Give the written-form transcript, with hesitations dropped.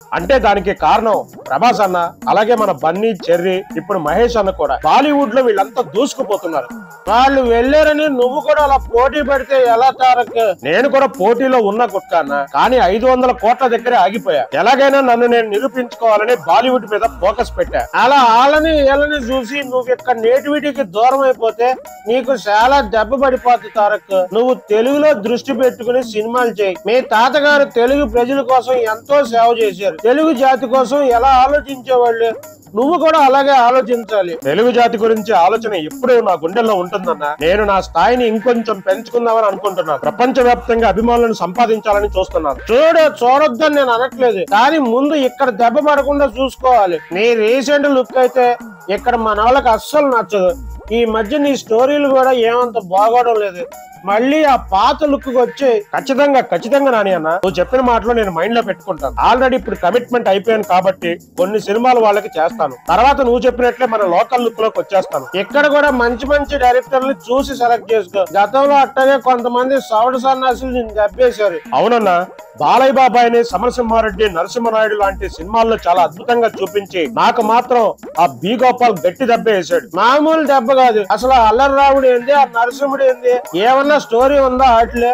అంటే దానికి కారణం ప్రభాస్ అన్న, అలాగే మన బన్నీ, చెర్రీ, ఇప్పుడు మహేష్ అన్న కూడా. బాలీవుడ్ లో వీళ్ళంతా దూసుకుపోతున్నారు. వాళ్ళు వెళ్ళారని నువ్వు కూడా అలా పోటీ పెడితే ఎలా తారక్? నేను కూడా పోటీలో ఉన్న గుట్ట అన్న, కానీ 500 కోట్ల దగ్గరే ఆగిపోయా. ఎలాగైనా నన్ను నేను నిరూపించుకోవాలని బాలీవుడ్ మీద ఫోకస్ పెట్టా. అలా వాళ్ళని వీళ్ళని చూసి నువ్వు ఇక్కడ నేటివిటీకి దూరం అయిపోతే నీకు చాలా దెబ్బ పడిపోతుంది తారక్. నువ్వు తెలుగులో దృష్టి పెట్టుకుని సినిమాలు చేయి. మీ తాతగారు తెలుగు ప్రజల కోసం ఎంతో సేవ చేశారు. తెలుగు జాతి కోసం ఎలా ఆలోచించేవాళ్ళు, నువ్వు కూడా అలాగే ఆలోచించాలి. తెలుగు జాతి గురించి ఆలోచన ఎప్పుడూ నా గుండెల్లో ఉంటుందన్న. నేను నా స్థాయిని ఇంకొంచెం పెంచుకుందామని అనుకుంటున్నాను. ప్రపంచ వ్యాప్తంగా అభిమానులను సంపాదించాలని చూస్తున్నాను. చూడొద్దని నేను అనట్లేదు, కానీ ముందు ఇక్కడ దెబ్బ పడకుండా చూసుకోవాలి. నీ రీసెంట్ లుక్ అయితే ఇక్కడ మన వాళ్ళకి అస్సలు నచ్చదు. ఈ మధ్య నీ స్టోరీలు కూడా ఏమంత బాగోవడం లేదు. మళ్ళీ ఆ పాత లుక్ వచ్చి ఖచ్చితంగా నాని అన్న, నువ్వు చెప్పిన మాటలో నేను మైండ్ లో పెట్టుకుంటాను. ఆల్రెడీ ఇప్పుడు కమిట్మెంట్ అయిపోయాను కాబట్టి కొన్ని సినిమాలు వాళ్ళకి చేస్తాను. తర్వాత నువ్వు చెప్పినట్లే మన లోకల్ లుక్ లోకి వచ్చేస్తాను. ఇక్కడ కూడా మంచి డైరెక్టర్లు చూసి సెలెక్ట్ చేసుకో. గతంలో అట్టగే కొంతమంది సౌడ సన్నాసులు నేను దెబ్బేశారు. అవునన్నా, బాలయ్య బాబాయిని, సమరసింహారెడ్డి, నరసింహనాయుడు లాంటి సినిమాల్లో చాలా అద్భుతంగా చూపించి నాకు మాత్రం ఆ బి గోపాల్ గట్టి దెబ్బ వేసాడు. మామూలు దెబ్బ కాదు అసలు. అల్లరి రావుడు ఏంది, ఆ నరసింహుడు ఏంది, ఏమన్నా స్టోరీ ఉందా ఆటలే?